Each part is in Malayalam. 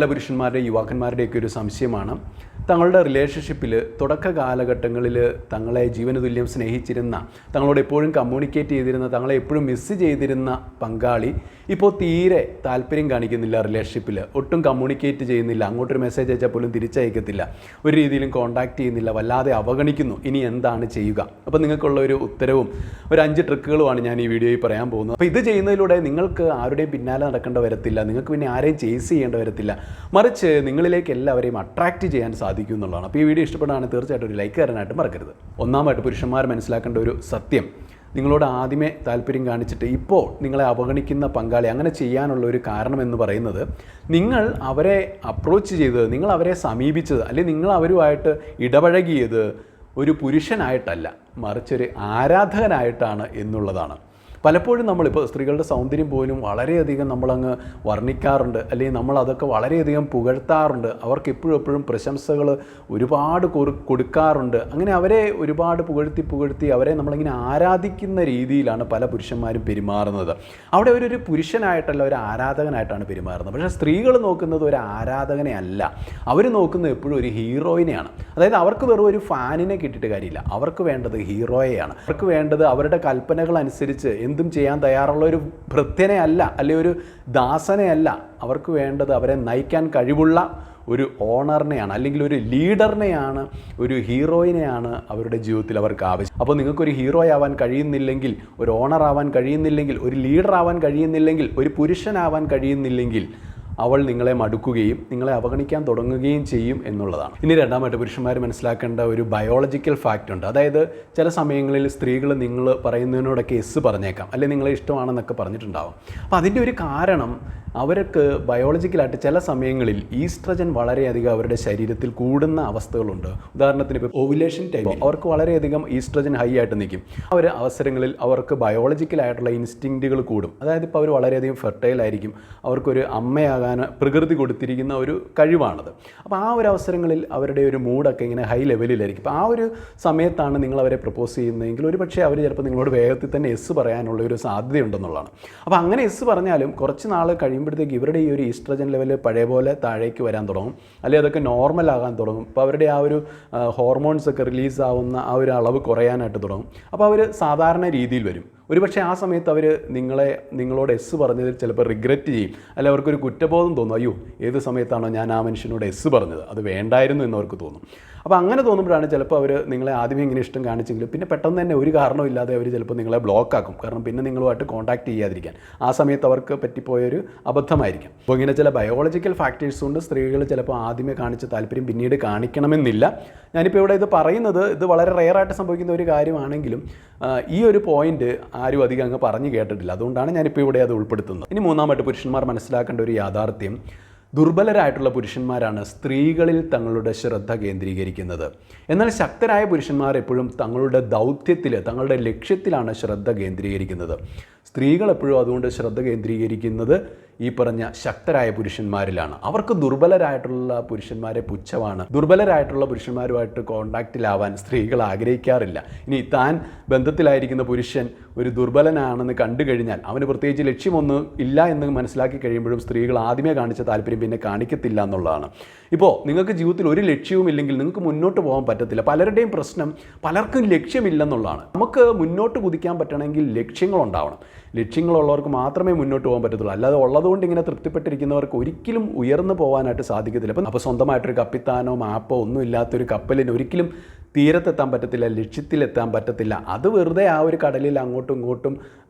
പല പുരുഷന്മാരുടെയും യുവാക്കന്മാരുടെയൊക്കെ ഒരു സംശയമാണ്, തങ്ങളുടെ റിലേഷൻഷിപ്പിൽ തുടക്ക കാലഘട്ടങ്ങളിൽ തങ്ങളെ ജീവനതുല്യം സ്നേഹിച്ചിരുന്ന, തങ്ങളോട് എപ്പോഴും കമ്മ്യൂണിക്കേറ്റ് ചെയ്തിരുന്ന, തങ്ങളെ എപ്പോഴും മിസ്സ് ചെയ്തിരുന്ന പങ്കാളി ഇപ്പോൾ തീരെ താല്പര്യം കാണിക്കുന്നില്ല, റിലേഷൻഷിപ്പിൽ ഒട്ടും കമ്മ്യൂണിക്കേറ്റ് ചെയ്യുന്നില്ല, അങ്ങോട്ടൊരു മെസ്സേജ് അയച്ചാൽ പോലും തിരിച്ചയക്കത്തില്ല, ഒരു രീതിയിലും കോൺടാക്റ്റ് ചെയ്യുന്നില്ല, വല്ലാതെ അവഗണിക്കുന്നു. ഇനി എന്താണ് ചെയ്യുക? അപ്പോൾ നിങ്ങൾക്കുള്ള ഒരു ഉത്തരവും ഒരു 5 ട്രിക്കുകളുമാണ് ഞാൻ ഈ വീഡിയോയിൽ പറയാൻ പോകുന്നത്. അപ്പോൾ ഇത് ചെയ്യുന്നതിലൂടെ നിങ്ങൾക്ക് ആരുടെയും പിന്നാലെ നടക്കേണ്ട വരത്തില്ല, നിങ്ങൾക്ക് പിന്നെ ആരെയും ചേസ് ചെയ്യേണ്ട വരത്തില്ല, മറിച്ച് നിങ്ങളിലേക്ക് എല്ലാവരെയും അട്രാക്റ്റ് ചെയ്യാൻ സാധിക്കും എന്നുള്ളതാണ്. അപ്പോൾ ഈ വീഡിയോ ഇഷ്ടപ്പെടുകയാണെങ്കിൽ തീർച്ചയായിട്ടും ഒരു ലൈക്ക് തരാനായിട്ട് മറക്കരുത്. ഒന്നാമതായിട്ട് പുരുഷന്മാർ മനസ്സിലാക്കേണ്ട ഒരു സത്യം, നിങ്ങളോട് ആദ്യമേ താല്പര്യം കാണിച്ചിട്ട് ഇപ്പോൾ നിങ്ങളെ അവഗണിക്കുന്ന പങ്കാളി അങ്ങനെ ചെയ്യാനുള്ള ഒരു കാരണം എന്ന് പറയുന്നത്, നിങ്ങൾ അവരെ അപ്രോച്ച് ചെയ്തത്, നിങ്ങൾ അവരെ സമീപിച്ചത്, അല്ലെങ്കിൽ നിങ്ങൾ അവരുമായിട്ട് ഇടപഴകിയത് ഒരു പുരുഷനായിട്ടല്ല, മറിച്ചൊരു ആരാധകനായിട്ടാണ് എന്നുള്ളതാണ്. പലപ്പോഴും നമ്മളിപ്പോൾ സ്ത്രീകളുടെ സൗന്ദര്യം പോലും വളരെയധികം നമ്മളങ്ങ് വർണ്ണിക്കാറുണ്ട്, അല്ലെങ്കിൽ നമ്മളതൊക്കെ വളരെയധികം പുകഴ്ത്താറുണ്ട്, അവർക്ക് എപ്പോഴും പ്രശംസകൾ ഒരുപാട് കൊടുക്കാറുണ്ട്. അങ്ങനെ അവരെ ഒരുപാട് പുകഴ്ത്തി അവരെ നമ്മളിങ്ങനെ ആരാധിക്കുന്ന രീതിയിലാണ് പല പുരുഷന്മാരും പെരുമാറുന്നത്. അവിടെ ഒരു പുരുഷനായിട്ടല്ല, ഒരു ആരാധകനായിട്ടാണ് പെരുമാറുന്നത്. പക്ഷേ സ്ത്രീകൾ നോക്കുന്നത് ഒരു ആരാധകനെ അല്ല, അവർ നോക്കുന്നത് എപ്പോഴും ഒരു ഹീറോയിനെയാണ്. അതായത് അവർക്ക് വെറും ഒരു ഫാനിനെ കിട്ടിയിട്ട് കാര്യമില്ല, അവർക്ക് വേണ്ടത് ഹീറോയെയാണ്. അവർക്ക് വേണ്ടത് അവരുടെ കൽപ്പനകൾ അനുസരിച്ച് എന്തും ചെയ്യാൻ തയ്യാറുള്ള ഒരു ഭൃത്യനെ അല്ല, അല്ലെങ്കിൽ ഒരു ദാസനെ അല്ല. അവർക്ക് വേണ്ടത് അവരെ നയിക്കാൻ കഴിവുള്ള ഒരു ഓണറിനെയാണ്, അല്ലെങ്കിൽ ഒരു ലീഡറിനെയാണ്, ഒരു ഹീറോയിനെയാണ് അവരുടെ ജീവിതത്തിൽ അവർക്ക് ആവശ്യം. അപ്പോൾ നിങ്ങൾക്കൊരു ഹീറോ ആവാൻ കഴിയുന്നില്ലെങ്കിൽ, ഒരു ഓണർ ആവാൻ കഴിയുന്നില്ലെങ്കിൽ, ഒരു ലീഡർ ആവാൻ കഴിയുന്നില്ലെങ്കിൽ, ഒരു പുരുഷനാവാൻ കഴിയുന്നില്ലെങ്കിൽ, അവൾ നിങ്ങളെ മടുക്കുകയും നിങ്ങളെ അവഗണിക്കാൻ തുടങ്ങുകയും ചെയ്യും എന്നുള്ളതാണ്. ഇനി രണ്ടാമത്തെ പുരുഷന്മാർ മനസ്സിലാക്കേണ്ട ഒരു ബയോളജിക്കൽ ഫാക്റ്റ് ഉണ്ട്. അതായത് ചില സമയങ്ങളിൽ സ്ത്രീകൾ നിങ്ങൾ പറയുന്നതിനോടൊക്കെ എസ് പറഞ്ഞേക്കാം, അല്ലെങ്കിൽ നിങ്ങളെ ഇഷ്ടമാണെന്നൊക്കെ പറഞ്ഞിട്ടുണ്ടാവും. അപ്പോൾ അതിൻ്റെ ഒരു കാരണം, അവർക്ക് ബയോളജിക്കലായിട്ട് ചില സമയങ്ങളിൽ ഈസ്ട്രജൻ വളരെയധികം അവരുടെ ശരീരത്തിൽ കൂടുന്ന അവസ്ഥകളുണ്ട്. ഉദാഹരണത്തിന് ഇപ്പോൾ ഓവുലേഷൻ ടൈം അവർക്ക് വളരെയധികം ഈസ്ട്രജൻ ഹൈ ആയിട്ട് നിൽക്കും. ആ ഒരു അവസരങ്ങളിൽ അവർക്ക് ബയോളജിക്കലായിട്ടുള്ള ഇൻസ്റ്റിങ്ക്റ്റുകൾ കൂടും. അതായത് ഇപ്പോൾ അവർ വളരെയധികം ഫെർട്ടൈൽ ആയിരിക്കും, അവർക്കൊരു അമ്മയാകാൻ പ്രകൃതി കൊടുത്തിരിക്കുന്ന ഒരു കഴിവാണത്. അപ്പോൾ ആ ഒരു അവസരങ്ങളിൽ അവരുടെ ഒരു മൂഡൊക്കെ ഇങ്ങനെ ഹൈ ലെവലിലായിരിക്കും. അപ്പോൾ ആ ഒരു സമയത്താണ് നിങ്ങൾ അവരെ പ്രപ്പോസ് ചെയ്യുന്നതെങ്കിൽ ഒരു പക്ഷേ അവർ ചിലപ്പോൾ നിങ്ങളോട് വേഗത്തിൽ തന്നെ എസ് പറയാനുള്ള ഒരു സാധ്യതയുണ്ടെന്നുള്ളതാണ്. അപ്പോൾ അങ്ങനെ എസ് പറഞ്ഞാലും കുറച്ച് നാൾ കഴിയുമ്പോഴത്തേക്ക് ഇവരുടെ ഈ ഒരു ഈസ്ട്രജൻ ലെവൽ പഴയ പോലെ താഴേക്ക് വരാൻ തുടങ്ങും, അല്ലെങ്കിൽ അതൊക്കെ നോർമൽ ആകാൻ തുടങ്ങും. അപ്പോൾ അവരുടെ ആ ഒരു ഹോർമോൺസ് ഒക്കെ റിലീസാവുന്ന ആ ഒരു അളവ് കുറയാനായിട്ട് തുടങ്ങും. അപ്പോൾ അവർ സാധാരണ രീതിയിൽ വരും. ഒരുപക്ഷെ ആ സമയത്ത് അവർ നിങ്ങളോട് എസ് പറഞ്ഞതിൽ ചിലപ്പോൾ റിഗ്രറ്റ് ചെയ്യും, അല്ലെങ്കിൽ അവർക്കൊരു കുറ്റബോധം തോന്നും, അയ്യോ ഏത് സമയത്താണോ ഞാൻ ആ മനുഷ്യനോട് എസ് പറഞ്ഞത്, അത് വേണ്ടായിരുന്നു എന്നവർക്ക് തോന്നും. അപ്പോൾ അങ്ങനെ തോന്നുമ്പോഴാണ് ചിലപ്പോൾ അവർ നിങ്ങളെ ആദ്യമേ ഇങ്ങനെ ഇഷ്ടം കാണിച്ചെങ്കിലും പിന്നെ പെട്ടെന്ന് തന്നെ ഒരു കാരണമില്ലാതെ അവർ ചിലപ്പോൾ നിങ്ങളെ ബ്ലോക്ക് ആക്കും, കാരണം പിന്നെ നിങ്ങളുമായിട്ട് കോൺടാക്ട് ചെയ്യാതിരിക്കാൻ. ആ സമയത്ത് അവർക്ക് പറ്റിപ്പോയൊരു അബദ്ധമായിരിക്കും. അപ്പോൾ ഇങ്ങനെ ചില ബയോളജിക്കൽ ഫാക്ടേഴ്സ് കൊണ്ട് സ്ത്രീകൾ ചിലപ്പോൾ ആദ്യമേ കാണിച്ച താല്പര്യം പിന്നീട് കാണിക്കണമെന്നില്ല. ഞാനിപ്പോൾ ഇവിടെ ഇത് പറയുന്നത്, ഇത് വളരെ റെയറായിട്ട് സംഭവിക്കുന്ന ഒരു കാര്യമാണെങ്കിലും ഈ ഒരു പോയിന്റ് ആരും അധികം അങ്ങ് പറഞ്ഞു കേട്ടിട്ടില്ല, അതുകൊണ്ടാണ് ഞാനിപ്പോൾ ഇവിടെ അത് ഉൾപ്പെടുത്തുന്നത്. ഇനി മൂന്നാമത്തെ പുരുഷന്മാർ മനസ്സിലാക്കേണ്ട ഒരു യാഥാർത്ഥ്യം, ദുർബലരായിട്ടുള്ള പുരുഷന്മാരാണ് സ്ത്രീകളിൽ തങ്ങളുടെ ശ്രദ്ധ കേന്ദ്രീകരിക്കുന്നത്. എന്നാൽ ശക്തരായ പുരുഷന്മാർ എപ്പോഴും തങ്ങളുടെ ദൗത്യത്തിൽ, തങ്ങളുടെ ലക്ഷ്യത്തിലാണ് ശ്രദ്ധ കേന്ദ്രീകരിക്കുന്നത്. സ്ത്രീകൾ എപ്പോഴും അതുകൊണ്ട് ശ്രദ്ധ കേന്ദ്രീകരിക്കുന്നത് ഈ പറഞ്ഞ ശക്തരായ പുരുഷന്മാരിലാണ്. അവർക്ക് ദുർബലരായിട്ടുള്ള പുരുഷന്മാരെ പുച്ഛമാണ്. ദുർബലരായിട്ടുള്ള പുരുഷന്മാരുമായിട്ട് കോണ്ടാക്റ്റിലാവാൻ സ്ത്രീകൾ ആഗ്രഹിക്കാറില്ല. ഇനി താൻ ബന്ധത്തിലായിരിക്കുന്ന പുരുഷൻ ഒരു ദുർബലനാണെന്ന് കണ്ടു കഴിഞ്ഞാൽ, അവന് പ്രത്യേകിച്ച് ലക്ഷ്യമൊന്നും ഇല്ല എന്ന് മനസ്സിലാക്കി കഴിയുമ്പോഴും സ്ത്രീകൾ ആദ്യമേ കാണിച്ച താല്പര്യം പിന്നെ കാണിക്കത്തില്ല എന്നുള്ളതാണ്. ഇപ്പോൾ നിങ്ങൾക്ക് ജീവിതത്തിൽ ഒരു ലക്ഷ്യവും ഇല്ലെങ്കിൽ നിങ്ങൾക്ക് മുന്നോട്ട് പോകാൻ പറ്റത്തില്ല. പലരുടെയും പ്രശ്നം, പലർക്കും ലക്ഷ്യമില്ലെന്നുള്ളതാണ്. നമുക്ക് മുന്നോട്ട് കുതിക്കാൻ പറ്റണമെങ്കിൽ ലക്ഷ്യങ്ങളുണ്ടാവണം. ലക്ഷ്യങ്ങളുള്ളവർക്ക് മാത്രമേ മുന്നോട്ട് പോകാൻ പറ്റത്തുള്ളൂ. അല്ലാതെ ഉള്ളതുകൊണ്ട് ഇങ്ങനെ തൃപ്തിപ്പെട്ടിരിക്കുന്നവർക്ക് ഒരിക്കലും ഉയർന്നു പോകാനായിട്ട് സാധിക്കത്തില്ല. അപ്പോൾ സ്വന്തമായിട്ടൊരു കപ്പിത്താനോ മാപ്പോ ഒന്നും ഇല്ലാത്തൊരു കപ്പലിന് ഒരിക്കലും തീരത്തെത്താൻ പറ്റത്തില്ല, ലക്ഷ്യത്തിലെത്താൻ പറ്റത്തില്ല. അത് വെറുതെ ആ ഒരു കടലിൽ അങ്ങോട്ടും ഇങ്ങോട്ടും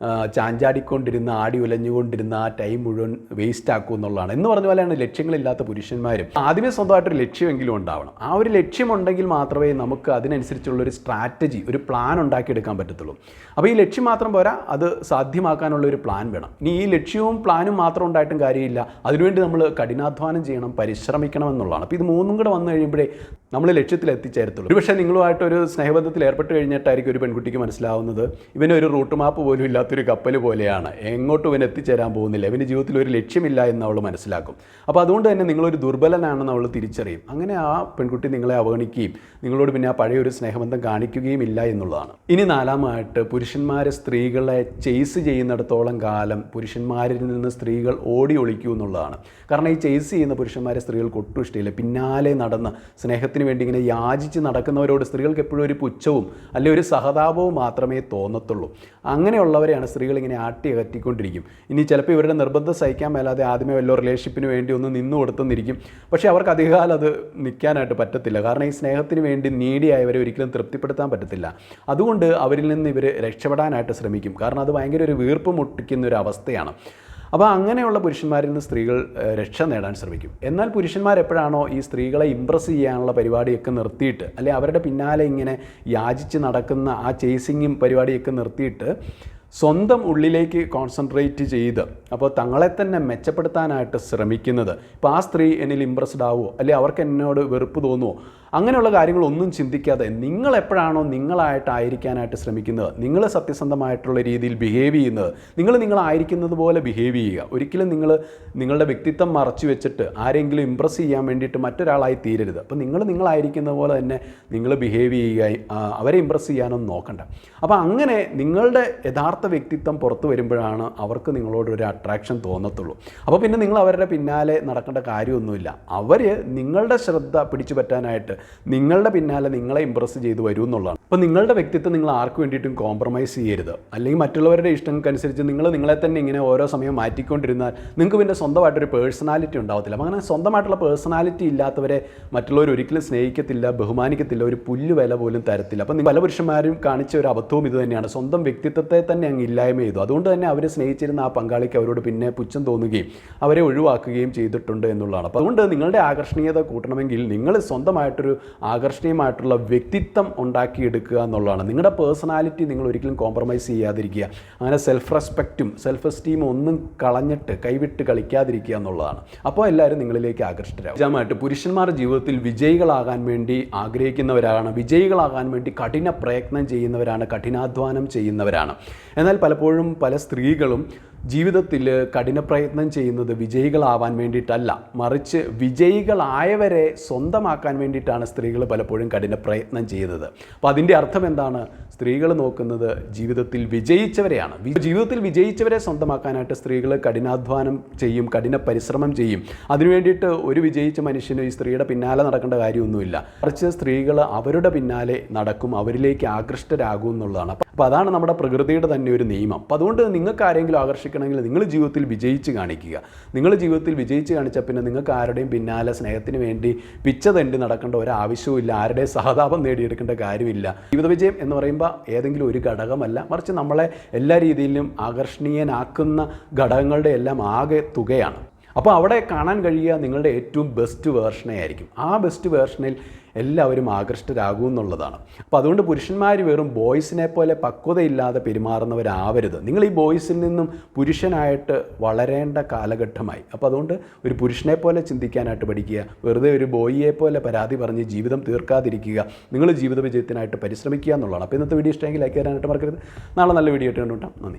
ചാഞ്ചാടിക്കൊണ്ടിരുന്ന, ആടി ഉലഞ്ഞുകൊണ്ടിരുന്ന ആ ടൈം മുഴുവൻ വേസ്റ്റ് ആക്കും എന്നുള്ളതാണ്. എന്ന് പറഞ്ഞ പോലെയാണ് ലക്ഷ്യങ്ങളില്ലാത്ത പുരുഷന്മാരും. ആദ്യമേ സ്വന്തമായിട്ടൊരു ലക്ഷ്യമെങ്കിലും ഉണ്ടാവണം. ആ ഒരു ലക്ഷ്യമുണ്ടെങ്കിൽ മാത്രമേ നമുക്ക് അതിനനുസരിച്ചുള്ളൊരു സ്ട്രാറ്റജി, ഒരു പ്ലാൻ ഉണ്ടാക്കിയെടുക്കാൻ പറ്റത്തുള്ളൂ. അപ്പോൾ ഈ ലക്ഷ്യം മാത്രം പോരാ, അത് സാധ്യമാക്കാനുള്ള ഒരു പ്ലാൻ വേണം. ഇനി ഈ ലക്ഷ്യവും പ്ലാനും മാത്രം ഉണ്ടായിട്ടും കാര്യമില്ല, അതിനുവേണ്ടി നമ്മൾ കഠിനാധ്വാനം ചെയ്യണം, പരിശ്രമിക്കണം എന്നുള്ളതാണ്. അപ്പോൾ ഇത് മൂന്നും കൂടെ വന്നു കഴിയുമ്പോഴേ നമ്മൾ ലക്ഷ്യത്തിൽ എത്തിച്ചേരത്തുള്ളൂ. ഒരുപക്ഷെ നിങ്ങളുമായിട്ടൊരു സ്നേഹബന്ധത്തിൽ ഏർപ്പെട്ട് കഴിഞ്ഞിട്ടായിരിക്കും ഒരു പെൺകുട്ടിക്ക് മനസ്സിലാവുന്നത് ഇവനൊരു റൂട്ട് മാപ്പ് പോലും ഇല്ലാത്തൊരു കപ്പൽ പോലെയാണ്, എങ്ങോട്ടും ഇവൻ എത്തിച്ചേരാൻ പോകുന്നില്ല, ഇവന് ജീവിതത്തിൽ ഒരു ലക്ഷ്യമില്ല എന്ന് അവൾ മനസ്സിലാക്കും. അപ്പോൾ അതുകൊണ്ട് തന്നെ നിങ്ങളൊരു ദുർബലനാണെന്ന് അവൾ തിരിച്ചറിയും. അങ്ങനെ ആ പെൺകുട്ടി നിങ്ങളെ അവഗണിക്കുകയും നിങ്ങളോട് പിന്നെ ആ പഴയൊരു സ്നേഹബന്ധം കാണിക്കുകയും ഇല്ല എന്നുള്ളതാണ്. ഇനി നാലാമതായിട്ട്, പുരുഷന്മാർ സ്ത്രീകളെ ചേസ് ചെയ്യുന്നിടത്തോളം കാലം പുരുഷന്മാരിൽ നിന്ന് സ്ത്രീകൾ ഓടി ഒളിക്കൂ എന്നുള്ളതാണ്. കാരണം ഈ ചേസ് ചെയ്യുന്ന പുരുഷന്മാരെ സ്ത്രീകൾക്ക് ഒട്ടും ഇഷ്ടമില്ല. പിന്നാലെ നടന്ന് സ്നേഹത്തിന് വേണ്ടി ഇങ്ങനെ യാചിച്ച് നടക്കുന്നവരോട് സ്ത്രീകൾക്ക് എപ്പോഴും ഒരു പുച്ഛവും അല്ലെങ്കിൽ ഒരു സഹതാപവും മാത്രമേ തോന്നത്തുള്ളൂ. അങ്ങനെയുള്ളവരെയാണ് സ്ത്രീകൾ ഇങ്ങനെ ആട്ടി അകറ്റിക്കൊണ്ടിരിക്കും. ഇനി ചിലപ്പോൾ ഇവരുടെ നിർബന്ധം സഹിക്കാൻ മേലാതെ ആദ്യമേ വല്ല റിലേഷൻഷിപ്പിന് വേണ്ടി ഒന്ന് നിന്നു കൊടുത്തെന്നിരിക്കും. പക്ഷേ അവർക്ക് അധികകാലം അത് നിൽക്കാനായിട്ട് പറ്റത്തില്ല. കാരണം ഈ സ്നേഹത്തിന് വേണ്ടി നീഡിയായവരെ ഒരിക്കലും തൃപ്തിപ്പെടുത്താൻ പറ്റത്തില്ല. അതുകൊണ്ട് അവരിൽ നിന്ന് ഇവർ രക്ഷപ്പെടാനായിട്ട് ശ്രമിക്കും. കാരണം അത് ഭയങ്കര ഒരു വീർപ്പ് മുട്ടിക്കുന്ന ഒരു അവസ്ഥയാണ്. അപ്പോൾ അങ്ങനെയുള്ള പുരുഷന്മാരിൽ നിന്ന് സ്ത്രീകൾ രക്ഷ നേടാൻ ശ്രമിക്കും. എന്നാൽ പുരുഷന്മാരെപ്പോഴാണോ ഈ സ്ത്രീകളെ ഇമ്പ്രസ് ചെയ്യാനുള്ള പരിപാടിയൊക്കെ നിർത്തിയിട്ട്, അല്ലെങ്കിൽ അവരുടെ പിന്നാലെ ഇങ്ങനെ യാചിച്ച് നടക്കുന്ന ആ ചേസിങ്ങും പരിപാടിയൊക്കെ നിർത്തിയിട്ട് സ്വന്തം ഉള്ളിലേക്ക് കോൺസെൻട്രേറ്റ് ചെയ്ത് അപ്പോൾ തങ്ങളെ തന്നെ മെച്ചപ്പെടുത്താനായിട്ട് ശ്രമിക്കുന്നത്, ഇപ്പോൾ ആ സ്ത്രീ എന്നിൽ ഇമ്പ്രസ്ഡ് ആവുമോ അല്ലെങ്കിൽ അവർക്ക് എന്നോട് വെറുപ്പ് തോന്നുമോ, അങ്ങനെയുള്ള കാര്യങ്ങളൊന്നും ചിന്തിക്കാതെ നിങ്ങളെപ്പോഴാണോ നിങ്ങളായിട്ടായിരിക്കാനായിട്ട് ശ്രമിക്കുന്നത്, നിങ്ങൾ സത്യസന്ധമായിട്ടുള്ള രീതിയിൽ ബിഹേവ് ചെയ്യുന്നത്, നിങ്ങളായിരിക്കുന്നത് പോലെ ബിഹേവ് ചെയ്യുക. ഒരിക്കലും നിങ്ങളുടെ വ്യക്തിത്വം മറച്ചു വെച്ചിട്ട് ആരെങ്കിലും ഇമ്പ്രസ് ചെയ്യാൻ വേണ്ടിയിട്ട് മറ്റൊരാളായി തീരരുത്. അപ്പോൾ നിങ്ങളായിരിക്കുന്ന പോലെ തന്നെ നിങ്ങൾ ബിഹേവ് ചെയ്യുക, അവരെ ഇമ്പ്രസ് ചെയ്യാനൊന്നും നോക്കണ്ട. അപ്പോൾ അങ്ങനെ നിങ്ങളുടെ യഥാർത്ഥ വ്യക്തിത്വം പുറത്തു വരുമ്പോഴാണ് അവർക്ക് നിങ്ങളോടൊരു അട്രാക്ഷൻ തോന്നത്തുള്ളൂ. അപ്പോൾ പിന്നെ നിങ്ങൾ അവരുടെ പിന്നാലെ നടക്കേണ്ട കാര്യമൊന്നുമില്ല. അവർ നിങ്ങളുടെ ശ്രദ്ധ പിടിച്ചു പറ്റാനായിട്ട് നിങ്ങളുടെ പിന്നാലെ നിങ്ങളെ ഇമ്പ്രസ് ചെയ്ത് വരും എന്നുള്ളതാണ്. അപ്പോൾ നിങ്ങളുടെ വ്യക്തിത്വം നിങ്ങൾ ആർക്ക് വേണ്ടിയിട്ടും കോംപ്രമൈസ് ചെയ്യരുത്. അല്ലെങ്കിൽ മറ്റുള്ളവരുടെ ഇഷ്ടങ്ങൾക്കനുസരിച്ച് നിങ്ങളെ തന്നെ ഇങ്ങനെ ഓരോ സമയം മാറ്റിക്കൊണ്ടിരുന്നാൽ നിങ്ങൾക്ക് പിന്നെ സ്വന്തമായിട്ടൊരു പേഴ്സണാലിറ്റി ഉണ്ടാവത്തില്ല. അപ്പോൾ അങ്ങനെ സ്വന്തമായിട്ടുള്ള പേഴ്സണാലിറ്റി ഇല്ലാത്തവരെ മറ്റുള്ളവർ ഒരിക്കലും സ്നേഹിക്കത്തില്ല, ബഹുമാനിക്കത്തില്ല, ഒരു പുല്ല് വില പോലും തരത്തില്ല. അപ്പോൾ പല പുരുഷന്മാരും കാണിച്ച ഒരു അബദ്ധവും ഇത് തന്നെയാണ്. സ്വന്തം വ്യക്തിത്വത്തെ തന്നെ അങ്ങ് ഇല്ലായ്മ ചെയ്തു. അതുകൊണ്ട് തന്നെ അവർ സ്നേഹിച്ചിരുന്ന ആ പങ്കാളിക്ക് അവരോട് പിന്നെ പുച്ഛം തോന്നുകയും അവരെ ഒഴിവാക്കുകയും ചെയ്തിട്ടുണ്ട് എന്നുള്ളതാണ്. അപ്പോൾ അതുകൊണ്ട് നിങ്ങളുടെ ആകർഷണീയത കൂട്ടണമെങ്കിൽ നിങ്ങൾ സ്വന്തമായിട്ടൊരു ആകർഷണീയമായിട്ടുള്ള വ്യക്തിത്വം ഉണ്ടാക്കിയെടുക്കുക എന്നുള്ളതാണ്. നിങ്ങളുടെ പേഴ്സണാലിറ്റി നിങ്ങൾ ഒരിക്കലും കോംപ്രമൈസ് ചെയ്യാതിരിക്കുക. അങ്ങനെ സെൽഫ് റെസ്പെക്റ്റും സെൽഫ് എസ്റ്റീമും ഒന്നും കളഞ്ഞിട്ട് കൈവിട്ട് കളിക്കാതിരിക്കുക എന്നുള്ളതാണ്. അപ്പോൾ എല്ലാവരും നിങ്ങളിലേക്ക് ആകർഷിതരാകും. അഞ്ചാമതായിട്ട്, പുരുഷന്മാർ ജീവിതത്തിൽ വിജയികളാകാൻ വേണ്ടി ആഗ്രഹിക്കുന്നവരാണ്, വിജയികളാകാൻ വേണ്ടി കഠിന പ്രയത്നം ചെയ്യുന്നവരാണ്, കഠിനാധ്വാനം ചെയ്യുന്നവരാണ്. എന്നാൽ പലപ്പോഴും പല സ്ത്രീകളും ജീവിതത്തിൽ കഠിന പ്രയത്നം ചെയ്യുന്നത് വിജയികളാവാൻ വേണ്ടിയിട്ടല്ല, മറിച്ച് വിജയികളായവരെ സ്വന്തമാക്കാൻ വേണ്ടിയിട്ടാണ് സ്ത്രീകൾ പലപ്പോഴും കഠിന പ്രയത്നം ചെയ്യുന്നത്. അപ്പോൾ അതിൻ്റെ അർത്ഥം എന്താണ്? സ്ത്രീകൾ നോക്കുന്നത് ജീവിതത്തിൽ വിജയിച്ചവരെയാണ്. ജീവിതത്തിൽ വിജയിച്ചവരെ സ്വന്തമാക്കാനായിട്ട് സ്ത്രീകൾ കഠിനാധ്വാനം ചെയ്യും, കഠിന പരിശ്രമം ചെയ്യും. അതിനുവേണ്ടിയിട്ട് ഒരു വിജയിച്ച മനുഷ്യന് ഈ സ്ത്രീയുടെ പിന്നാലെ നടക്കേണ്ട കാര്യമൊന്നുമില്ല. മറിച്ച് സ്ത്രീകൾ അവരുടെ പിന്നാലെ നടക്കും, അവരിലേക്ക് ആകൃഷ്ടരാകും എന്നുള്ളതാണ്. അപ്പോൾ അതാണ് നമ്മുടെ പ്രകൃതിയുടെ തന്നെ ഒരു നിയമം. അപ്പോൾ അതുകൊണ്ട് നിങ്ങൾക്ക് ആരെങ്കിലും ആകർഷിക്കണമെങ്കിൽ നിങ്ങൾ ജീവിതത്തിൽ വിജയിച്ച് കാണിക്കുക. നിങ്ങൾ ജീവിതത്തിൽ വിജയിച്ച് കാണിച്ചാൽ പിന്നെ നിങ്ങൾക്ക് ആരുടെയും പിന്നാലെ സ്നേഹത്തിന് വേണ്ടി പിച്ച തണ്ടി നടക്കേണ്ട ഒരാവശ്യവും ഇല്ല, ആരുടെയും സഹതാപം നേടിയെടുക്കേണ്ട കാര്യമില്ല. ജീവിത വിജയം എന്ന് പറയുമ്പോൾ ഏതെങ്കിലും ഒരു ഘടകമല്ല, മറിച്ച് നമ്മളെ എല്ലാ രീതിയിലും ആകർഷണീയനാക്കുന്ന ഘടകങ്ങളുടെ എല്ലാം ആകെ തുകയാണ്. അപ്പോൾ അവിടെ കാണാൻ കഴിയുക നിങ്ങളുടെ ഏറ്റവും ബെസ്റ്റ് വേർഷനെ ആയിരിക്കും. ആ ബെസ്റ്റ് വേർഷനിൽ എല്ലാവരും ആകൃഷ്ടരാകും എന്നുള്ളതാണ്. അപ്പോൾ അതുകൊണ്ട് പുരുഷന്മാർ വെറും ബോയ്സിനെ പോലെ പക്വതയില്ലാതെ പെരുമാറുന്നവരാവരുത്. നിങ്ങൾ ഈ ബോയ്സിൽ നിന്നും പുരുഷനായിട്ട് വളരേണ്ട കാലഘട്ടമായി. അപ്പോൾ അതുകൊണ്ട് ഒരു പുരുഷനെ പോലെ ചിന്തിക്കാനായിട്ട് പഠിക്കുക. വെറുതെ ഒരു ബോയിയെ പോലെ പരാതി പറഞ്ഞ് ജീവിതം തീർക്കാതിരിക്കുക. നിങ്ങൾ ജീവിത വിജയത്തിനായിട്ട് പരിശ്രമിക്കുക എന്നുള്ളതാണ്. അപ്പോൾ ഇന്നത്തെ വീഡിയോ ഇഷ്ടമെങ്കിൽ ലൈക്ക് ചെയ്യാനായിട്ട് മറക്കരുത്. നാളെ നല്ല വീഡിയോ ആയിട്ട് കണ്ടുമുട്ടാം. നന്ദി.